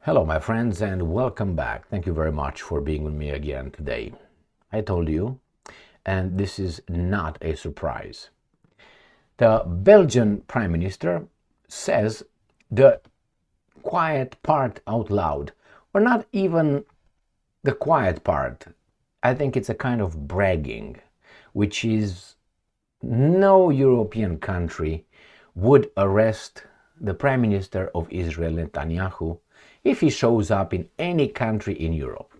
Hello, my friends, and welcome back. Thank you very much for being with me again today. I told you, and this is not a surprise. The Belgian Prime Minister says the quiet part out loud, or not even the quiet part. I think it's a kind of bragging, which is no European country would arrest the Prime Minister of Israel, Netanyahu, if he shows up in any country in Europe.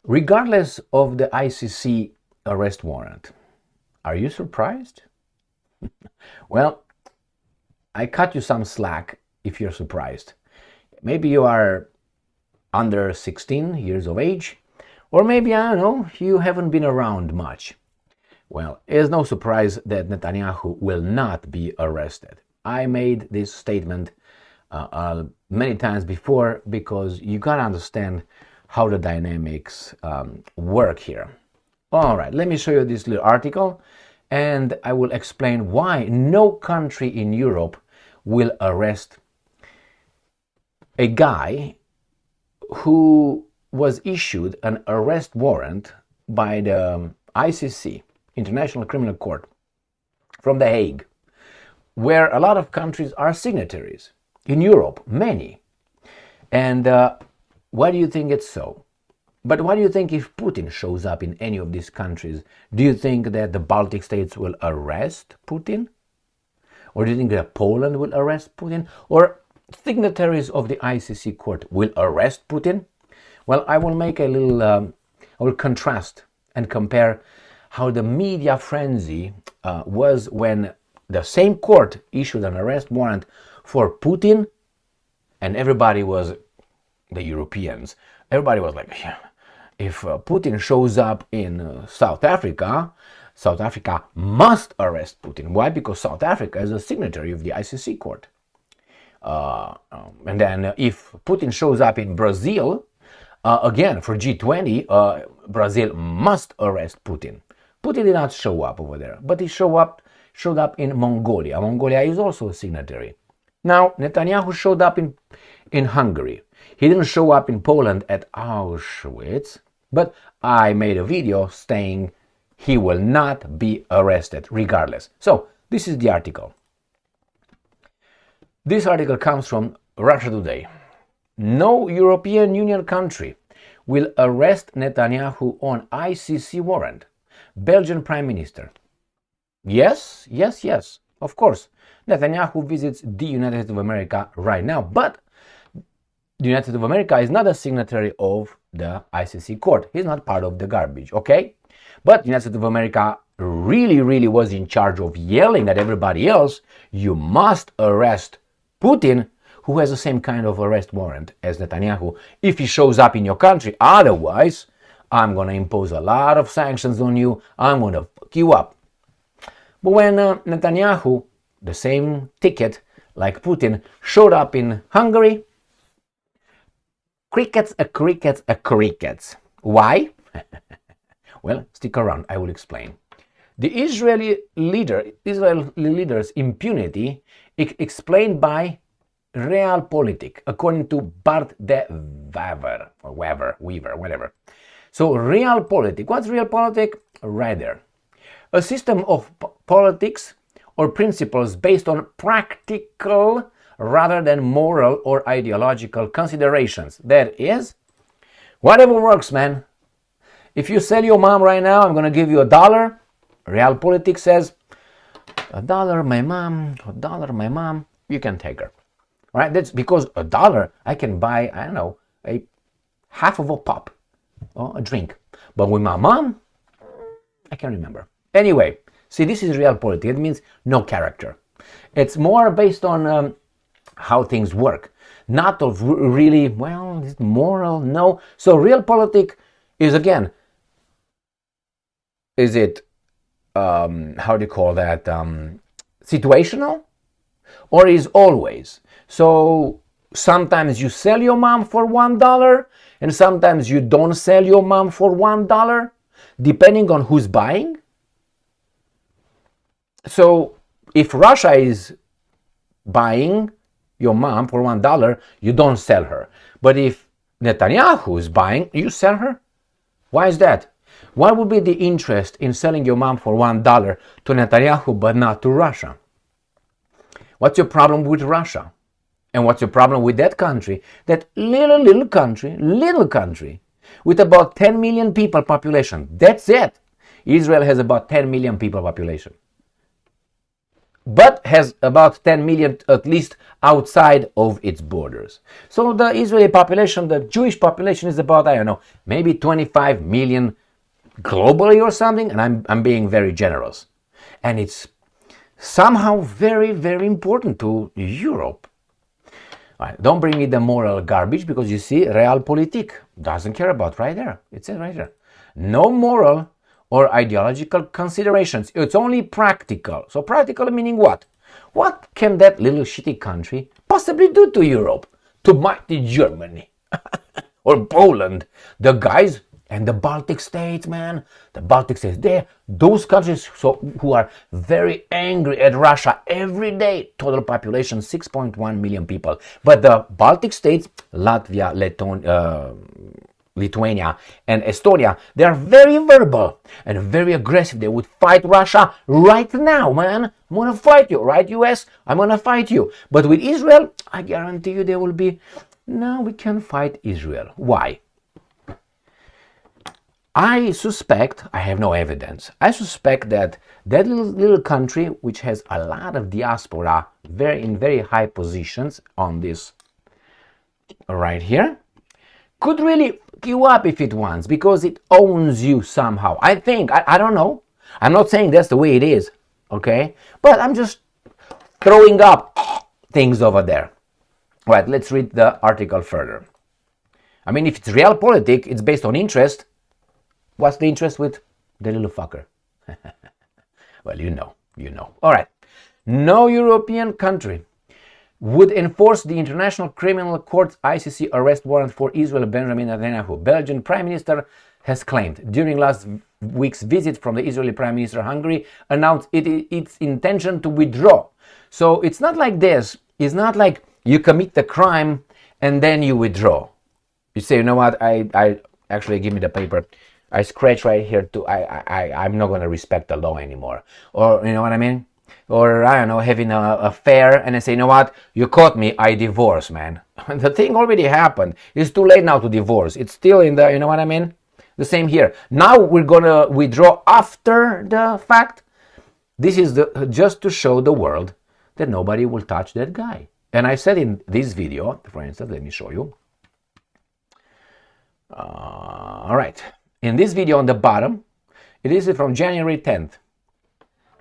Regardless of the ICC arrest warrant. Are you surprised? Well, I cut you some slack if you're surprised. Maybe you are under 16 years of age, or maybe, I don't know, you haven't been around much. Well, it's no surprise that Netanyahu will not be arrested. I made this statement many times before because you gotta understand how the dynamics work here. All right, let me show you this little article and I will explain why no country in Europe will arrest a guy who was issued an arrest warrant by the ICC, International Criminal Court, from The Hague, where a lot of countries are signatories. In Europe, many. And why do you think it's so? But why do you think if Putin shows up in any of these countries, do you think that the Baltic states will arrest Putin? Or do you think that Poland will arrest Putin? Or signatories of the ICC court will arrest Putin? Well, I will make a little, I will contrast and compare how the media frenzy was when the same court issued an arrest warrant for Putin, and everybody was, the Europeans, everybody was like, yeah, if Putin shows up in South Africa must arrest Putin. Why? Because South Africa is a signatory of the ICC court. And then if Putin shows up in Brazil, again, for G20, Brazil must arrest Putin. Putin did not show up over there, but he showed up in Mongolia. Mongolia is also a signatory. Now, Netanyahu showed up in Hungary. He didn't show up in Poland at Auschwitz, but I made a video saying he will not be arrested regardless. So, this is the article. This article comes from Russia Today. No European Union country will arrest Netanyahu on ICC warrant. Belgian Prime Minister. Yes, of course. Netanyahu visits the United States of America right now, but the United States of America is not a signatory of the ICC court. He's not part of the garbage, okay? But the United States of America really was in charge of yelling at everybody else, you must arrest Putin, who has the same kind of arrest warrant as Netanyahu, if he shows up in your country. Otherwise, I'm going to impose a lot of sanctions on you. I'm going to fuck you up. But when Netanyahu, the same ticket like Putin, showed up in Hungary, crickets. Why? Well, stick around, I will explain. The Israeli leader's impunity is explained by Realpolitik, according to Bart de Wever, whatever. So Realpolitik, what's Realpolitik? Right there. A system of politics or principles based on practical rather than moral or ideological considerations. That is, whatever works, man. If you sell your mom right now, I'm going to give you $1. Realpolitik says, $1, my mom, you can take her. All right? That's because $1, I can buy, I don't know, a half of a pop or a drink. But with my mom, I can't remember. Anyway, see, this is Realpolitik. It means no character. It's more based on how things work, not of really, well, is it moral? No. So Realpolitik is, again, is it, how do you call that, situational? Or is always? So sometimes you sell your mom for $1 and sometimes you don't sell your mom for $1, depending on who's buying. So if Russia is buying your mom for $1, you don't sell her. But if Netanyahu is buying, you sell her? Why is that? What would be the interest in selling your mom for $1 to Netanyahu but not to Russia? What's your problem with Russia? And what's your problem with that country? That little country with about 10 million people population. That's it. Israel has about 10 million people population, but has about 10 million at least outside of its borders. So the Israeli population, the Jewish population is about, I don't know, maybe 25 million globally or something, and I'm being very generous. And it's somehow very, very important to Europe. Right, don't bring me the moral garbage, because you see, Realpolitik doesn't care about right there. It says right there. No moral or ideological considerations. It's only practical. So practical meaning what? What can that little shitty country possibly do to Europe? To mighty Germany or Poland? The guys and the Baltic states, man. The Baltic states, those countries who are very angry at Russia every day. Total population 6.1 million people. But the Baltic states, Latvia, Lithuania and Estonia, they are very verbal and very aggressive. They would fight Russia right now, man. I'm gonna fight you, right, US? I'm gonna fight you. But with Israel, I guarantee you they will be, no, we can't fight Israel. Why? I suspect, I have no evidence, I suspect that that little country, which has a lot of diaspora in very high positions on this right here, could really fuck you up if it wants, because it owns you somehow. I think, I don't know. I'm not saying that's the way it is, okay? But I'm just throwing up things over there. All right, let's read the article further. I mean, if it's Realpolitik, it's based on interest. What's the interest with the little fucker? Well, you know. All right. No European country would enforce the International Criminal Court's ICC arrest warrant for Israel Benjamin Netanyahu. Belgian Prime Minister has claimed during last week's visit from the Israeli Prime Minister Hungary announced its intention to withdraw. So it's not like this. It's not like you commit the crime and then you withdraw. You say, you know what, I actually, give me the paper. I scratch right here too. I'm not going to respect the law anymore. Or, you know what I mean? Or, I don't know, having an affair and I say, you know what, you caught me, I divorce, man. The thing already happened. It's too late now to divorce. It's still in the, you know what I mean? The same here. Now we're going to withdraw after the fact. This is just to show the world that nobody will touch that guy. And I said in this video, for instance, let me show you. All right. In this video on the bottom, it is from January 10th,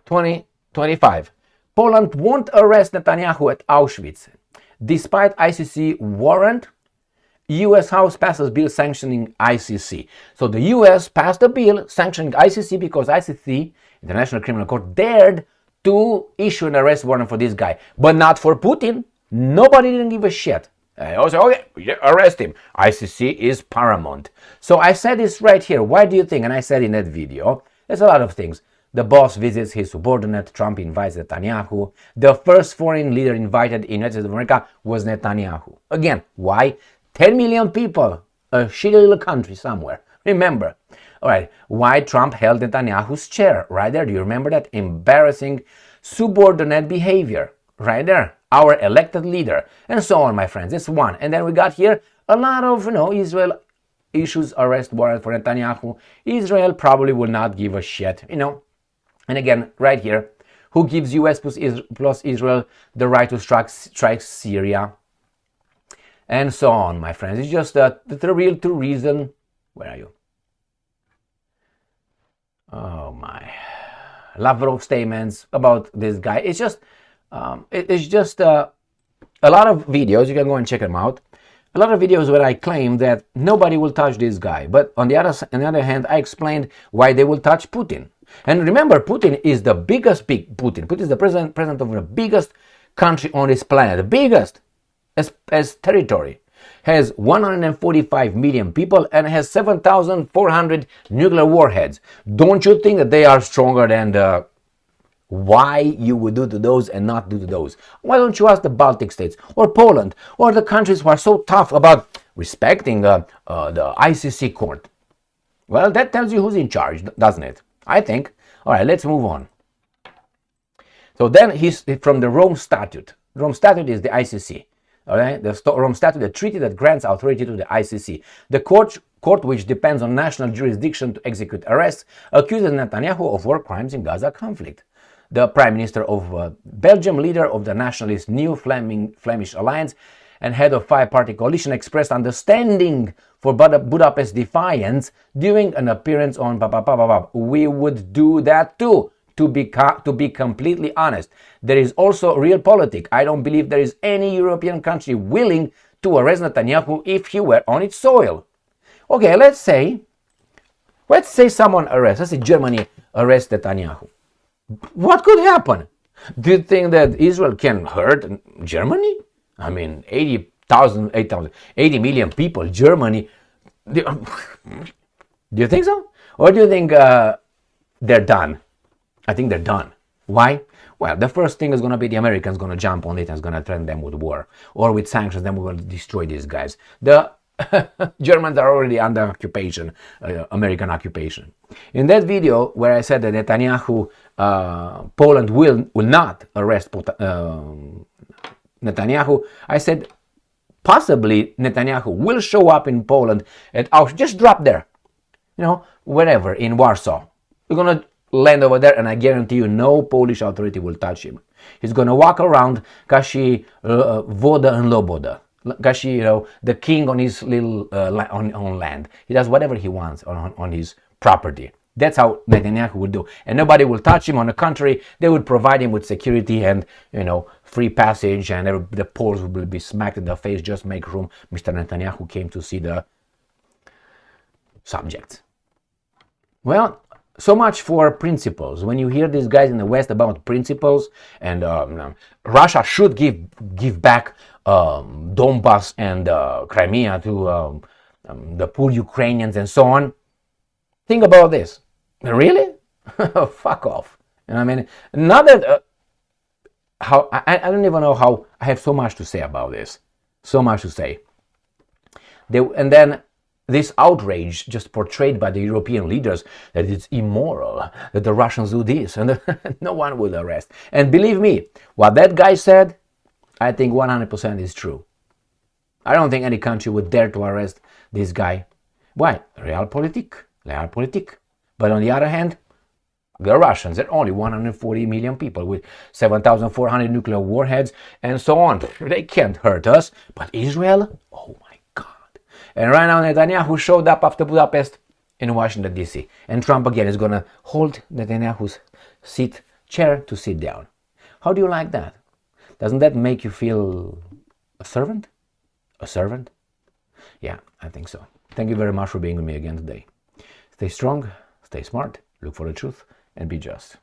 2025. Poland won't arrest Netanyahu at Auschwitz. Despite ICC warrant, US House passes bill sanctioning ICC. So the US passed a bill sanctioning ICC because ICC, International Criminal Court, dared to issue an arrest warrant for this guy. But not for Putin. Nobody didn't give a shit. I also, okay, arrest him. ICC is paramount. So I said this right here. Why do you think? And I said in that video, there's a lot of things. The boss visits his subordinate. Trump invites Netanyahu. The first foreign leader invited in the United States of America was Netanyahu. Again, why? 10 million people. A shitty little country somewhere. Remember. All right. Why Trump held Netanyahu's chair? Right there. Do you remember that? Embarrassing subordinate behavior. Right there. Our elected leader, and so on, my friends. That's one. And then we got here a lot of, Israel issues arrest warrant for Netanyahu. Israel probably will not give a shit, And again, right here, who gives US plus Israel the right to strike Syria? And so on, my friends. It's just the real reason. Where are you? Oh my. Lavrov statements about this guy. It's just a lot of videos. You can go and check them out. A lot of videos where I claim that nobody will touch this guy, but on the other hand, I explained why they will touch Putin. And remember, Putin is the biggest Putin. Putin is the president of the biggest country on this planet, the biggest as territory. Has 145 million people and has 7,400 nuclear warheads. Don't you think that they are stronger than the why you would do to those and not do to those. Why don't you ask the Baltic states or Poland or the countries who are so tough about respecting the ICC court? Well, that tells you who's in charge, doesn't it? I think. All right, let's move on. So then he's from the Rome Statute. Rome Statute is the ICC. All right, the Rome Statute, the treaty that grants authority to the ICC. The court which depends on national jurisdiction to execute arrests, accuses Netanyahu of war crimes in Gaza conflict. The Prime Minister of Belgium, leader of the nationalist New Flemish Alliance and head of five-party coalition, expressed understanding for Budapest defiance during an appearance on We would do that too. To be completely honest, there is also Realpolitik. I don't believe there is any European country willing to arrest Netanyahu if he were on its soil. Okay, let's say someone arrests, let's say Germany arrests Netanyahu. What could happen? Do you think that Israel can hurt Germany? I mean, 80 million people, Germany. Do you think so? Or do you think they're done? I think they're done. Why? Well, the first thing is going to be the Americans going to jump on it and is going to threaten them with war or with sanctions. Then we will destroy these guys. The Germans are already under occupation, American occupation. In that video where I said that Netanyahu, Poland will not arrest Netanyahu, I said possibly Netanyahu will show up in Poland at just drop there, wherever in Warsaw. We're going to land over there, and I guarantee you no Polish authority will touch him. He's going to walk around kashi voda and loboda, kashi, the king on his little on land. He does whatever he wants on his property. That's how Netanyahu would do, and nobody will touch him. On the contrary, they would provide him with security and free passage, and the Poles will be smacked in the face. Just make room. Mr. Netanyahu came to see the subjects. Well, so much for principles. When you hear these guys in the West about principles and Russia should give back Donbass and Crimea to the poor Ukrainians and so on, think about this. Really? Fuck off. I mean, not that how I don't even know how. I have so much to say about this. So much to say. And then this outrage just portrayed by the European leaders that it's immoral, that the Russians do this, and no one will arrest. And believe me, what that guy said, I think 100% is true. I don't think any country would dare to arrest this guy. Why? Realpolitik. But on the other hand, the Russians, they're only 140 million people with 7,400 nuclear warheads and so on. They can't hurt us. But Israel? Oh my God. And right now Netanyahu showed up after Budapest in Washington, D.C. And Trump again is going to hold Netanyahu's chair to sit down. How do you like that? Doesn't that make you feel a servant? A servant? Yeah, I think so. Thank you very much for being with me again today. Stay strong, stay smart, look for the truth, and be just.